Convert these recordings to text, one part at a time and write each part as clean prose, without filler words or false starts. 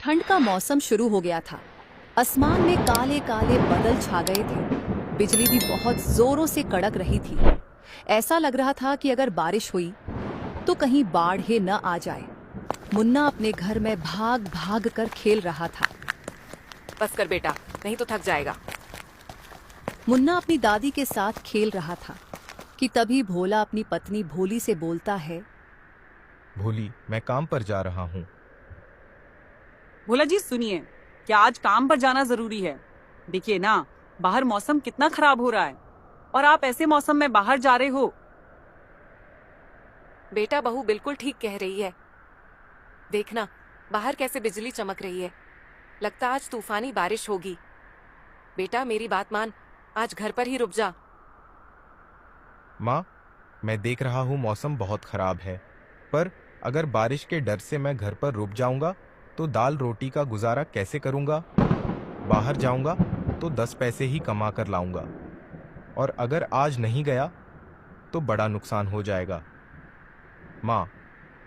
ठंड का मौसम शुरू हो गया था। आसमान में काले काले बादल छा गए थे। बिजली भी बहुत जोरों से कड़क रही थी। ऐसा लग रहा था कि अगर बारिश हुई तो कहीं बाढ़ ही न आ जाए। मुन्ना अपने घर में भाग भाग कर खेल रहा था। बस कर बेटा, नहीं तो थक जाएगा। मुन्ना अपनी दादी के साथ खेल रहा था कि तभी भोला अपनी पत्नी भोली से बोलता है। भोली, मैं काम पर जा रहा हूँ। भोला जी सुनिए, क्या आज काम पर जाना जरूरी है? देखिए ना, बाहर मौसम कितना खराब हो रहा है और आप ऐसे मौसम में बाहर जा रहे हो। बेटा, बहू बिल्कुल ठीक कह रही है। देखना बाहर कैसे बिजली चमक रही है। लगता आज तूफानी बारिश होगी। बेटा मेरी बात मान, आज घर पर ही रुक जा। माँ, मैं देख रहा हूँ मौसम बहुत खराब है, पर अगर बारिश के डर से मैं घर पर रुक जाऊंगा तो दाल रोटी का गुजारा कैसे करूंगा? बाहर जाऊंगा तो 10 पैसे ही कमा कर लाऊंगा, और अगर आज नहीं गया तो बड़ा नुकसान हो जाएगा। माँ,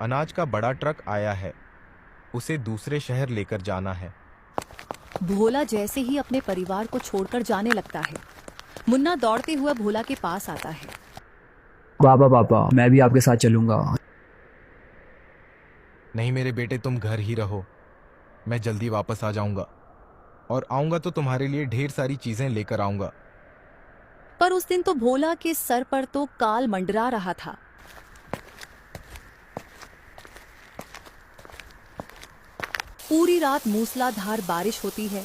अनाज का बड़ा ट्रक आया है, उसे दूसरे शहर लेकर जाना है। भोला जैसे ही अपने परिवार को छोड़कर जाने लगता है, मुन्ना दौड़ते हुए भोला के पास आता है। पापा पापा, मैं भी आपके साथ चलूंगा। नहीं मेरे बेटे, तुम घर ही रहो। मैं जल्दी वापस आ जाऊंगा, और आऊंगा तो तुम्हारे लिए ढेर सारी चीजें लेकर आऊंगा। पर उस दिन तो भोला के सर पर तो काल मंडरा रहा था। पूरी रात मूसलाधार बारिश होती है,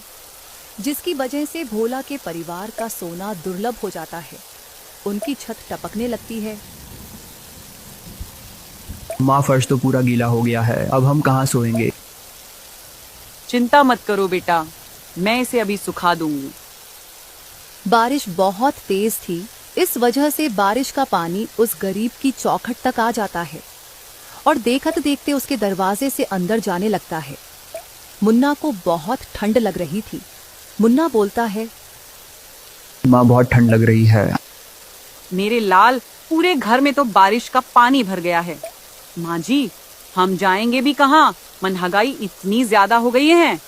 जिसकी वजह से भोला के परिवार का सोना दुर्लभ हो जाता है। उनकी छत टपकने लगती है। माँ, फर्श तो पूरा गीला हो गया है, अब हम कहाँ सोएंगे? चिंता मत करो बेटा, मैं इसे अभी सुखा दूंगी। बारिश बहुत तेज थी, इस वजह से बारिश का पानी उस गरीब की चौखट तक आ जाता है और देखते देखते उसके दरवाजे से अंदर जाने लगता है। मुन्ना को बहुत ठंड लग रही थी। मुन्ना बोलता है, माँ, बहुत ठंड लग रही है। मेरे लाल, पूरे घर में तो बारिश का पानी भर गया है। माँ जी, हम जाएंगे भी कहाँ? महंगाई इतनी ज्यादा हो गई है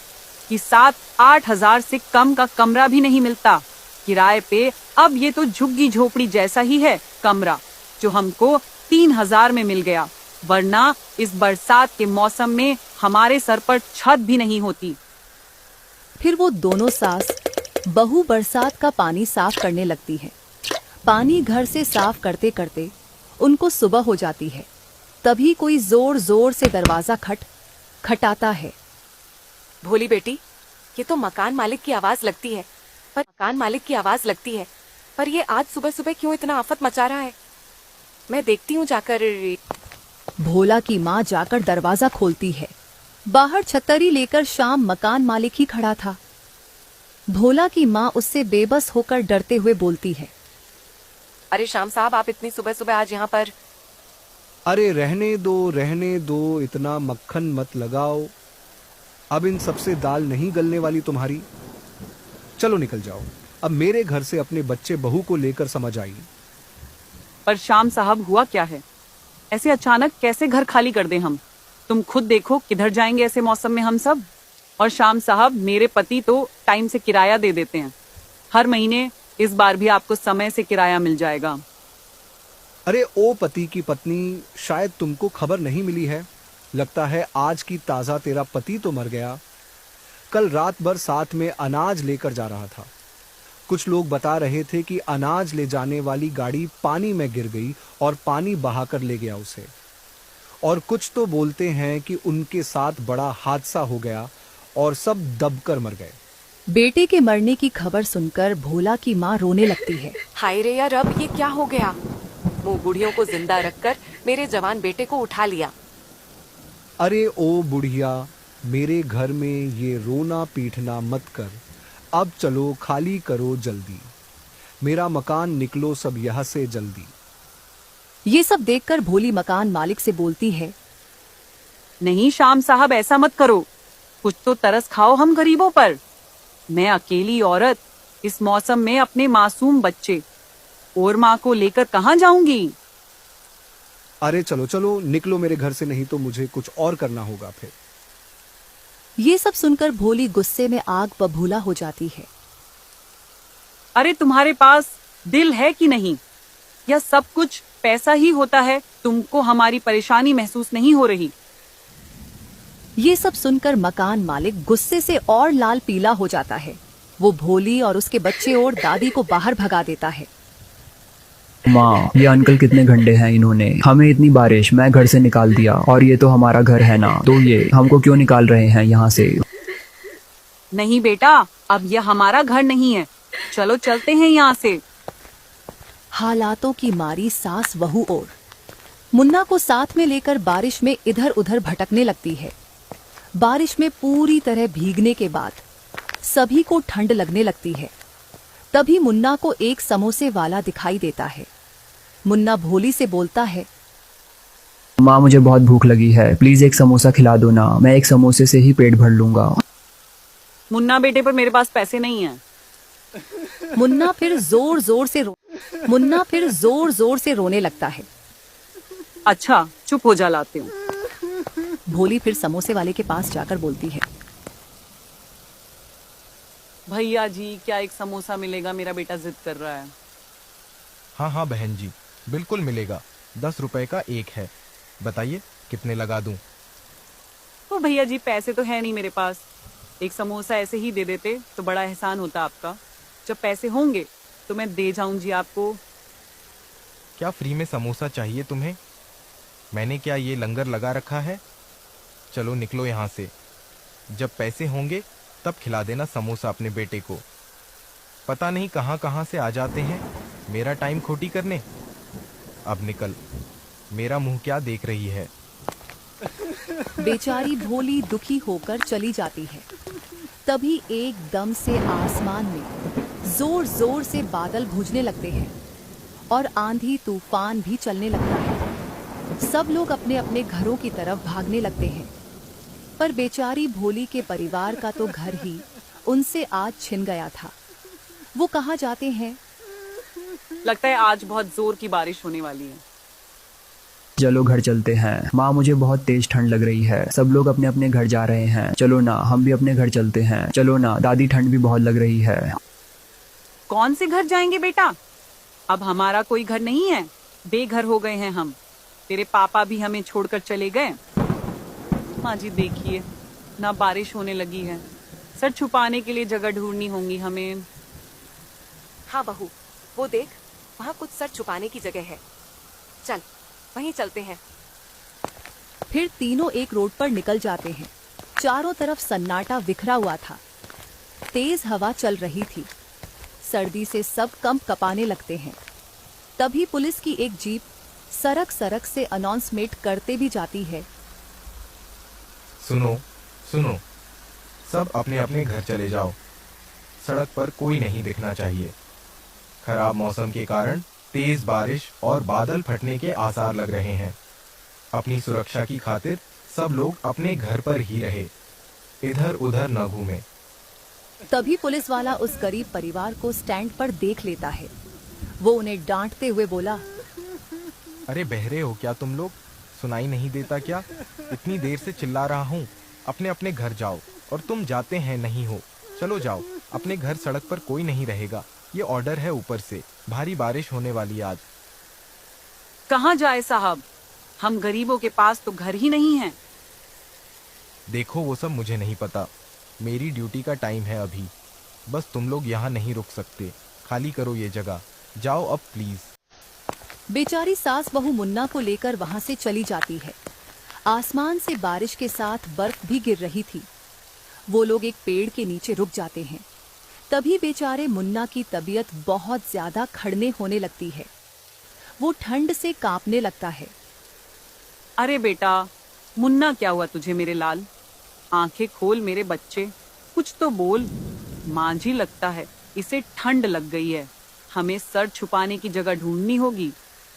कि 7-8 हजार से कम का कमरा भी नहीं मिलता किराए पे। अब ये तो झुग्गी झोपड़ी जैसा ही है कमरा, जो हमको 3,000 में मिल गया, वरना इस बरसात के मौसम में हमारे सर पर छत भी नहीं होती। फिर वो दोनों सास बहू बरसात का पानी साफ करने लगती है। पानी घर से साफ करते करते उनको सुबह हो जाती है। तभी कोई जोर जोर से दरवाजा खटखटाता है। भोली बेटी, ये तो मकान मालिक की आवाज लगती है। पर ये आज सुबह सुबह क्यों इतना आफत मचा रहा है? मैं देखती हूँ जाकर। भोला की माँ जाकर दरवाजा खोलती है। बाहर छतरी लेकर शाम मकान मालिक ही खड़ा था। भोला की माँ उससे बेबस होकर डरते हुए बोलती है, अरे श्याम साहब, आप इतनी सुबह सुबह आज यहाँ पर? अरे रहने दो, इतना मक्खन मत लगाओ। अब इन सबसे दाल नहीं गलने वाली तुम्हारी। चलो निकल जाओ, अब मेरे घर से अपने बच्चे बहू को लेकर समझ आई। पर श्याम साहब, हुआ क्या है? ऐसे अचानक कैसे घर खाली कर दें हम? तुम खुद देखो किधर जाएंगे ऐसे मौसम में हम सब। और श्याम साहब, मेरे पति तो टाइम से किराया दे देते हैं हर महीने। इस बार भी आपको समय से किराया मिल जाएगा। अरे ओ पति की पत्नी, शायद तुमको खबर नहीं मिली है। लगता है आज की ताजा तेरा पति तो मर गया। कल रात भर साथ में अनाज लेकर जा रहा था। कुछ लोग बता रहे थे कि अनाज ले जाने वाली गाड़ी पानी में गिर गई और पानी बहाकर ले गया उसे। और कुछ तो बोलते हैं कि उनके साथ बड़ा हादसा हो गया और सब दबकर मर गए। बेटे के मरने की खबर सुनकर भोला की माँ रोने लगती है। हाय रे यार, अब ये क्या हो गया? मुंह बूढ़ियों को जिंदा रखकर मेरे जवान बेटे को उठा लिया। अरे ओ बुढ़िया, मेरे घर में ये रोना पीटना मत कर। अब चलो खाली करो जल्दी, मेरा मकान निकलो सब यहाँ से जल्दी। ये सब देखकर भोली मकान मालिक से बोलती है, नहीं श्याम साहब, ऐसा मत करो। कुछ तो तरस खाओ हम गरीबों पर। मैं अकेली औरत इस मौसम में अपने मासूम बच्चे और माँ को लेकर कहाँ जाऊंगी? अरे चलो चलो निकलो मेरे घर से, नहीं तो मुझे कुछ और करना होगा फिर। ये सब सुनकर भोली गुस्से में आग बबूला हो जाती है। अरे तुम्हारे पास दिल है कि नहीं? यह सब कुछ पैसा ही होता है? तुमको हमारी परेशानी महसूस नहीं हो रही? ये सब सुनकर मकान मालिक गुस्से से और लाल पीला हो जाता है। वो भोली और उसके बच्चे और दादी को बाहर भगा देता है। माँ, ये अंकल कितने गंदे हैं, इन्होंने हमें इतनी बारिश में घर से निकाल दिया, और ये तो हमारा घर है ना, तो ये हमको क्यों निकाल रहे हैं यहाँ से? नहीं बेटा, अब यह हमारा घर नहीं है। चलो चलते हैं यहाँ से। हालातों की मारी सास बहू और मुन्ना को साथ में लेकर बारिश में इधर उधर भटकने लगती है। बारिश में पूरी तरह भीगने के बाद सभी को ठंड लगने लगती है। तभी मुन्ना को एक समोसे वाला दिखाई देता है। मुन्ना भोली से बोलता है, माँ, मुझे बहुत भूख लगी है, प्लीज एक समोसा खिला दो ना, मैं एक समोसे से ही पेट भर लूंगा। मुन्ना बेटे, पर मेरे पास पैसे नहीं हैं। मुन्ना फिर जोर जोर से रोने लगता है। अच्छा, चुप हो जा, लाती हूँ। भोली फिर समोसे वाले के पास जाकर बोलती है, भैया जी, क्या एक समोसा मिलेगा? मेरा बेटा जिद कर रहा है। हाँ हाँ बहन जी, बिल्कुल मिलेगा। 10 रुपए का एक है। बताइए कितने लगा दूं? तो भैया जी, पैसे तो है नहीं मेरे पास। एक समोसा ऐसे ही दे देते तो बड़ा एहसान होता आपका। जब पैसे होंगे तो मैं दे जाऊं जी आपको। क्या फ्री में समोसा चाहिए तुम्हें? मैंने क्या ये लंगर लगा रखा है? चलो निकलो यहाँ से। जब पैसे होंगे तब खिला देना समोसा अपने बेटे को। पता नहीं कहाँ कहाँ से आ जाते हैं मेरा टाइम खोटी करने। अब निकल, मेरा मुंह क्या देख रही है? बेचारी भोली दुखी होकर चली जाती है। तभी एकदम से आसमान में जोर जोर से बादल गूंजने लगते हैं और आंधी तूफान भी चलने लगता है। सब लोग अपने अपने घरों की तरफ भागने लगते हैं, पर बेचारी भोली के परिवार का तो घर ही उनसे आज छिन गया था। वो कहाँ जाते हैं? लगता है आज बहुत जोर की बारिश होने वाली है। चलो घर चलते हैं। माँ, मुझे बहुत तेज ठंड लग रही है, सब लोग अपने अपने घर जा रहे हैं, चलो ना हम भी अपने घर चलते हैं। चलो ना दादी, ठंड भी बहुत लग रही है। कौन से घर जाएंगे बेटा? अब हमारा कोई घर नहीं है, बेघर हो गए हैं हम। तेरे पापा भी हमें छोड़कर चले गए। माँ जी देखिए ना, बारिश होने लगी है। सर छुपाने के लिए जगह ढूंढनी होगी हमें। हाँ बहू, वो देख, वहाँ कुछ सर छुपाने की जगह है। चल, वहीं चलते हैं। फिर तीनों एक रोड पर निकल जाते हैं। चारों तरफ सन्नाटा बिखरा हुआ था। तेज हवा चल रही थी। सर्दी से सब कंप कपाने लगते हैं। तभी पुलिस की एक जीप सरक सरक से अनाउंसमेंट करते भी जाती है, सुनो सुनो, सब अपने अपने घर चले जाओ। सड़क पर कोई नहीं दिखना चाहिए। खराब मौसम के कारण तेज बारिश और बादल फटने के आसार लग रहे हैं। अपनी सुरक्षा की खातिर सब लोग अपने घर पर ही रहे, इधर उधर न घूमें। तभी पुलिस वाला उस गरीब परिवार को स्टैंड पर देख लेता है। वो उन्हें डांटते हुए बोला, अरे बहरे हो क्या तुम लोग? सुनाई नहीं देता क्या? इतनी देर से चिल्ला रहा हूँ। अपने अपने घर जाओ। और तुम जाते हैं नहीं हो। चलो जाओ अपने घर, सड़क पर कोई नहीं रहेगा। ये ऑर्डर है ऊपर से, भारी बारिश होने वाली आज। कहाँ जाए साहब, हम गरीबों के पास तो घर ही नहीं है। देखो वो सब मुझे नहीं पता, मेरी ड्यूटी का टाइम है अभी। बस तुम लोग यहाँ नहीं रुक सकते। खाली करो ये जगह, जाओ अब प्लीज। बेचारी सास बहू मुन्ना को लेकर वहां से चली जाती है। आसमान से बारिश के साथ बर्फ भी गिर रही थी। वो लोग एक पेड़ के नीचे रुक जाते हैं। तभी बेचारे मुन्ना की तबीयत बहुत ज्यादा खड़ने होने लगती है। वो ठंड से कांपने लगता है। अरे बेटा, मुन्ना क्या हुआ तुझे मेरे लाल? आंखें खोल मेरे बच्चे, कुछ तो बोल। माँ जी, लगता है इसे ठंड लग गई है। हमें सर छुपाने की जगह ढूंढनी होगी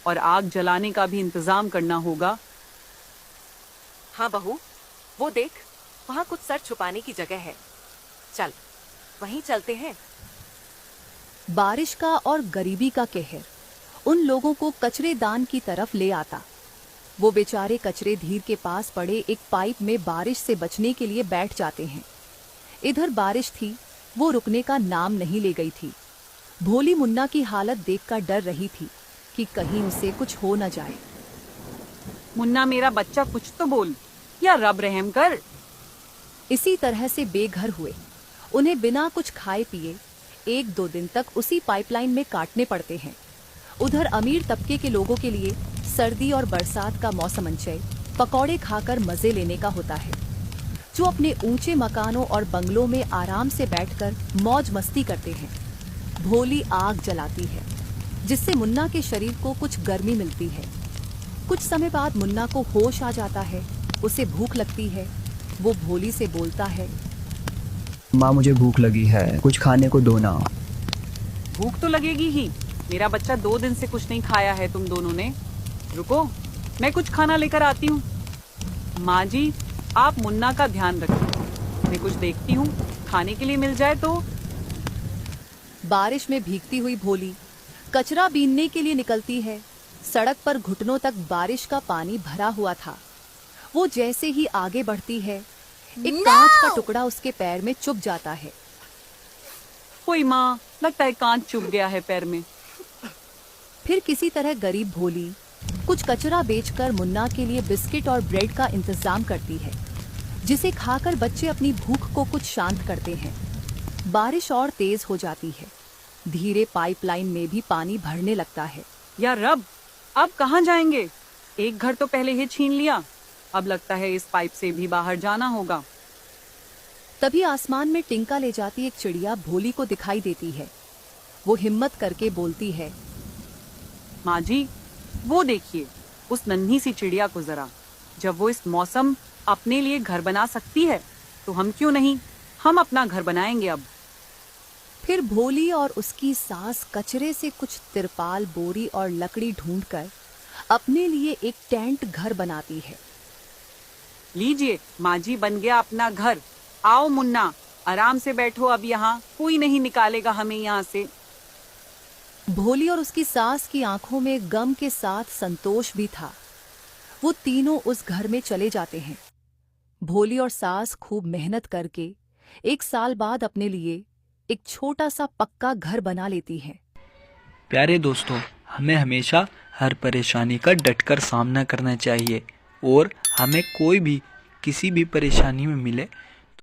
और आग जलाने का भी इंतजाम करना होगा। हाँ बहू, वो देख, वहाँ कुछ सर छुपाने की जगह है। चल, वहीं चलते हैं। बारिश का और गरीबी का कहर उन लोगों को कचरेदान की तरफ ले आता। वो बेचारे कचरे धीर के पास पड़े एक पाइप में बारिश से बचने के लिए बैठ जाते हैं। इधर बारिश थी, वो रुकने का नाम नहीं ले गई थी। भोली मुन्ना की हालत देखकर डर रही थी कि कहीं उसे कुछ हो न जाए। मुन्ना मेरा बच्चा, कुछ तो बोल, या रब रहम कर। इसी तरह से बेघर हुए। उन्हें बिना कुछ खाए पिए 1-2 दिन तक उसी पाइपलाइन में काटने पड़ते हैं। उधर अमीर तबके के लोगों के लिए सर्दी और बरसात का मौसमंचय पकौड़े खाकर मजे लेने का होता है, जो अपने ऊंचे मकानों और बंगलों में आराम से बैठकर मौज मस्ती करते हैं। भोली आग जलाती है, जिससे मुन्ना के शरीर को कुछ गर्मी मिलती है। कुछ समय बाद मुन्ना को होश आ जाता है, उसे भूख लगती है। वो भोली से बोलता है, माँ मुझे भूख लगी है, कुछ खाने को दो ना। भूख तो लगेगी ही, मेरा बच्चा 2 दिन से कुछ नहीं खाया है तुम दोनों ने। रुको, मैं कुछ खाना लेकर आती हूँ। माँ जी, आप मुन्ना का ध्यान रखें, मैं कुछ देखती हूँ, खाने के लिए मिल जाए तो। बारिश में भीगती हुई भोली कचरा बीनने के लिए निकलती है। सड़क पर घुटनों तक बारिश का पानी भरा हुआ था। वो जैसे ही आगे बढ़ती है, एक कांच का टुकड़ा उसके पैर में चुभ जाता है। कोई माँ, लगता है कांच चुभ गया है पैर में। फिर किसी तरह गरीब भोली कुछ कचरा बेचकर मुन्ना के लिए बिस्किट और ब्रेड का इंतजाम करती है, जिसे खाकर बच्चे अपनी भूख को कुछ शांत करते हैं। बारिश और तेज हो जाती है। धीरे पाइपलाइन में भी पानी भरने लगता है। या रब, अब कहाँ जाएंगे? एक घर तो पहले ही छीन लिया, अब लगता है इस पाइप से भी बाहर जाना होगा। तभी आसमान में टिंका ले जाती एक चिड़िया भोली को दिखाई देती है। वो हिम्मत करके बोलती है, माँ जी, वो देखिए उस नन्ही सी चिड़िया को जरा। जब वो इस मौसम अपने लिए घर बना सकती है, तो हम क्यों नहीं, हम अपना घर बनाएंगे अब। फिर भोली और उसकी सास कचरे से कुछ तिरपाल, बोरी और लकड़ी ढूंढकर अपने लिए एक टेंट घर बनाती है। लीजिए माँ जी, बन गया अपना घर। आओ मुन्ना, आराम से बैठो, अब यहाँ कोई नहीं निकालेगा हमें यहाँ से। भोली और उसकी सास की आंखों में गम के साथ संतोष भी था। वो तीनों उस घर में चले जाते हैं। भोली और सास खूब मेहनत करके 1 साल बाद अपने लिए एक छोटा सा पक्का घर बना लेती हैं। प्यारे दोस्तों, हमें हमेशा हर परेशानी का डटकर सामना करना चाहिए और हमें कोई भी किसी भी परेशानी में मिले